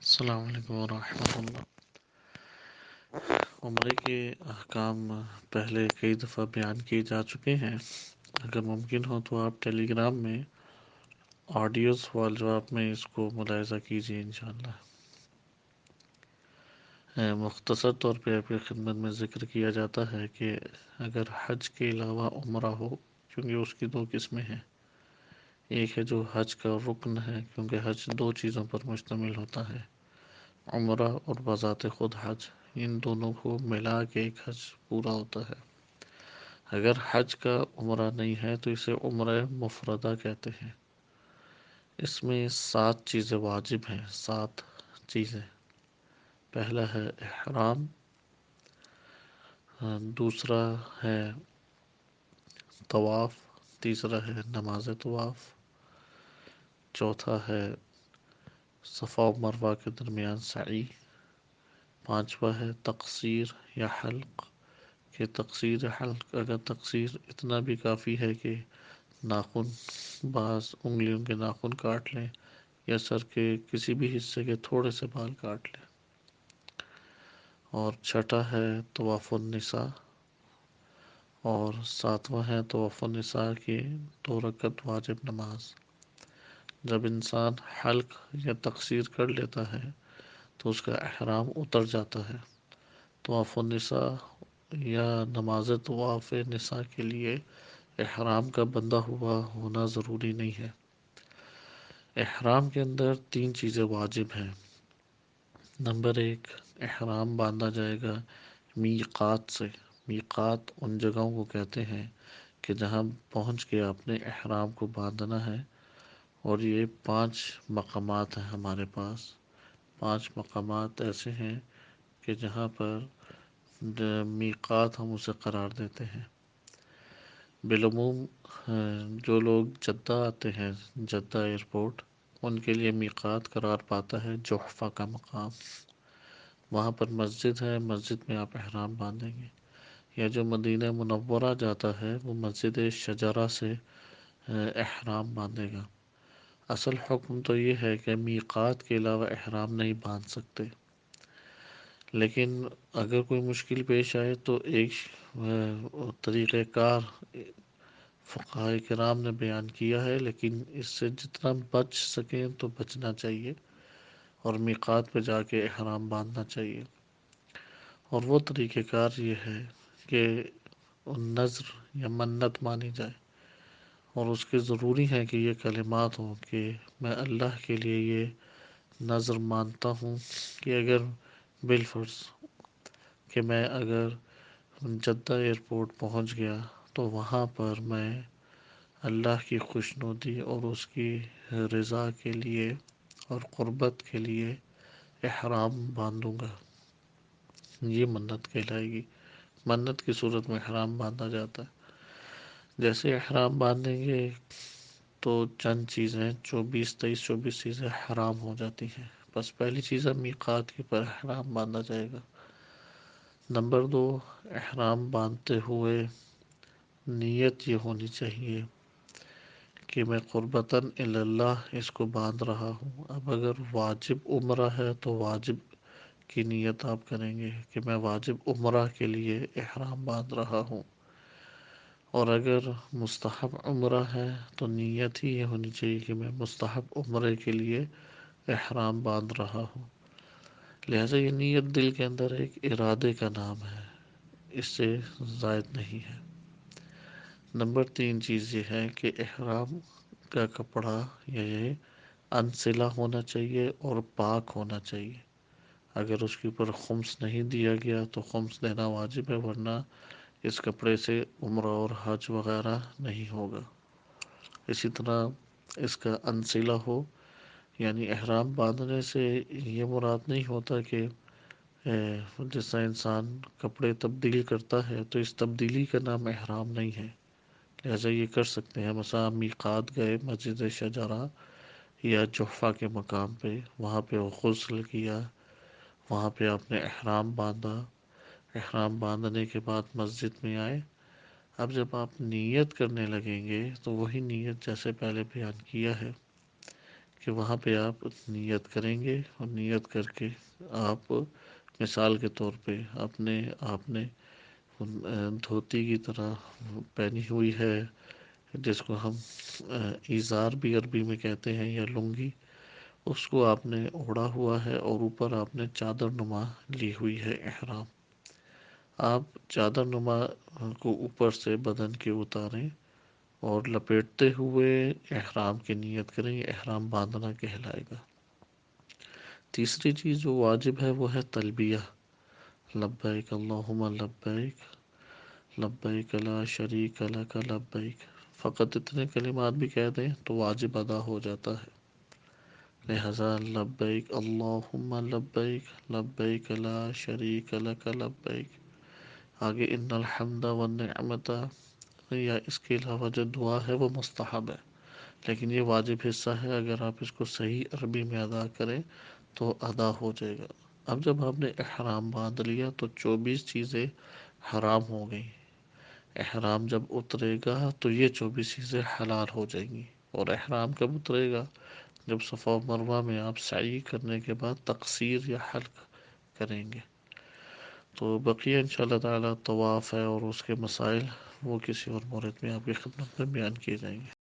السلام علیکم ورحمۃ اللہ۔ عمرے کے احکام پہلے کئی دفعہ بیان کیے جا چکے ہیں۔ اگر ممکن ہو تو آپ ٹیلی گرام میں آڈیو سوال جواب میں اس کو ملاحظہ کیجیے انشاءاللہ۔ مختصر طور پہ آپ کی خدمت میں ذکر کیا جاتا ہے کہ اگر حج کے علاوہ عمرہ ہو، کیونکہ اس کی دو قسمیں ہیں، ایک ہے جو حج کا رکن ہے، کیونکہ حج دو چیزوں پر مشتمل ہوتا ہے، عمرہ اور بذات خود حج، ان دونوں کو ملا کے ایک حج پورا ہوتا ہے۔ اگر حج کا عمرہ نہیں ہے تو اسے عمرہ مفردہ کہتے ہیں۔ اس میں 7 چیزیں واجب ہیں، 7 چیزیں۔ پہلا ہے احرام، دوسرا ہے طواف، تیسرا ہے نماز طواف، چوتھا ہے صفا و مروہ کے درمیان سعی، پانچواں ہے تقصیر یا حلق، کہ تقصیر حلق، اگر تقصیر اتنا بھی کافی ہے کہ ناخن، بعض انگلیوں کے ناخن کاٹ لیں یا سر کے کسی بھی حصے کے تھوڑے سے بال کاٹ لیں۔ اور چھٹا ہے طواف النساء، اور ساتواں ہے طواف النساء کی 2 رکعت واجب نماز۔ جب انسان حلق یا تقصیر کر لیتا ہے تو اس کا احرام اتر جاتا ہے۔ طواف النساء یا نماز طواف نساء کے لیے احرام کا بندھا ہوا ہونا ضروری نہیں ہے۔ احرام کے اندر 3 چیزیں واجب ہیں۔ نمبر 1، احرام باندھا جائے گا میقات سے۔ میقات ان جگہوں کو کہتے ہیں کہ جہاں پہنچ کے آپ نے احرام کو باندھنا ہے، اور یہ 5 مقامات ہیں ہمارے پاس۔ 5 مقامات ایسے ہیں کہ جہاں پر میقات ہم اسے قرار دیتے ہیں۔ بالعموم جو لوگ جدہ آتے ہیں، جدہ ایئرپورٹ، ان کے لیے میقات قرار پاتا ہے جحفہ کا مقام۔ وہاں پر مسجد ہے، مسجد میں آپ احرام باندھیں گے۔ یا جو مدینہ منورہ جاتا ہے وہ مسجد شجرہ سے احرام باندھے گا۔ اصل حکم تو یہ ہے کہ میقات کے علاوہ احرام نہیں باندھ سکتے، لیکن اگر کوئی مشکل پیش آئے تو ایک طریقہ کار فقہاء کرام نے بیان کیا ہے، لیکن اس سے جتنا بچ سکیں تو بچنا چاہیے، اور میقات پہ جا کے احرام باندھنا چاہیے۔ اور وہ طریقہ کار یہ ہے کہ نذر یا منت مانی جائے، اور اس کے ضروری ہے کہ یہ کلمات ہوں کہ میں اللہ کے لیے یہ نذر مانتا ہوں کہ اگر بالفرض کہ میں اگر جدہ ایئرپورٹ پہنچ گیا تو وہاں پر میں اللہ کی خوشنودی اور اس کی رضا کے لیے اور قربت کے لیے احرام باندھوں گا، یہ منت کہلائے گی۔ منت کی صورت میں احرام باندھا جاتا ہے۔ جیسے احرام باندھیں گے تو چند چیزیں 24 چیزیں حرام ہو جاتی ہیں۔ بس پہلی چیز ہے میقات کے پر احرام باندھا جائے گا۔ نمبر 2، احرام باندھتے ہوئے نیت یہ ہونی چاہیے کہ میں قربتاً اللہ اس کو باندھ رہا ہوں۔ اب اگر واجب عمرہ ہے تو واجب کی نیت آپ کریں گے کہ میں واجب عمرہ کے لیے احرام باندھ رہا ہوں، اور اگر مستحب عمرہ ہے تو نیت ہی یہ ہونی چاہیے کہ میں مستحب عمرے کے لیے احرام باندھ رہا ہوں۔ لہٰذا یہ نیت دل کے اندر ایک ارادے کا نام ہے، اس سے زائد نہیں ہے۔ نمبر 3 چیز یہ ہے کہ احرام کا کپڑا یہ انسلہ ہونا چاہیے اور پاک ہونا چاہیے۔ اگر اس کے اوپر خمس نہیں دیا گیا تو خمس دینا واجب ہے، ورنہ اس کپڑے سے عمرہ اور حج وغیرہ نہیں ہوگا۔ اسی طرح اس کا انسلہ ہو، یعنی احرام باندھنے سے یہ مراد نہیں ہوتا کہ جس طرح انسان کپڑے تبدیل کرتا ہے تو اس تبدیلی کا نام احرام نہیں ہے، لہذا یہ کر سکتے ہیں۔ مثلا میقات گئے مسجد شجرہ یا جحفہ کے مقام پہ، وہاں پہ غسل کیا، وہاں پہ آپ نے احرام باندھا، احرام باندھنے کے بعد مسجد میں آئے۔ اب جب آپ نیت کرنے لگیں گے تو وہی نیت جیسے پہلے بیان کیا ہے کہ وہاں پہ آپ نیت کریں گے، اور نیت کر کے آپ مثال کے طور پہ آپ نے دھوتی کی طرح پہنی ہوئی ہے، جس کو ہم ایزار بھی عربی میں کہتے ہیں، یا لنگی، اس کو آپ نے اوڑھا ہوا ہے، اور اوپر آپ نے چادر نما لی ہوئی ہے احرام۔ آپ چادر نما کو اوپر سے بدن کے اتاریں اور لپیٹتے ہوئے احرام کی نیت کریں، یہ احرام باندھنا کہلائے گا۔ تیسری چیز جو واجب ہے وہ ہے تلبیہ، لبیک اللہم لبیک، لبیک لا شریک لک لبیک۔ فقط اتنے کلمات بھی کہہ دیں تو واجب ادا ہو جاتا ہے۔ لہذا لبیک اللہم لبیک، لبیک لا شریک لک لبیک۔ آگے ان الحمد والنعمت، یا اس کے علاوہ جو دعا ہے وہ مستحب ہے، لیکن یہ واجب حصہ ہے، اگر آپ اس کو صحیح عربی میں ادا کریں تو ادا ہو جائے گا۔ اب جب آپ نے احرام باندھ لیا تو 24 چیزیں حرام ہو گئیں، احرام جب اترے گا تو یہ 24 چیزیں حلال ہو جائیں گی۔ اور احرام کب اترے گا؟ جب صفا و مروہ میں آپ سعی کرنے کے بعد تقصیر یا حلق کریں گے۔ تو بقیہ انشاءاللہ تعالی طواف ہے اور اس کے مسائل وہ کسی اور مورد میں آپ کی خدمت میں بیان کیے جائیں گے۔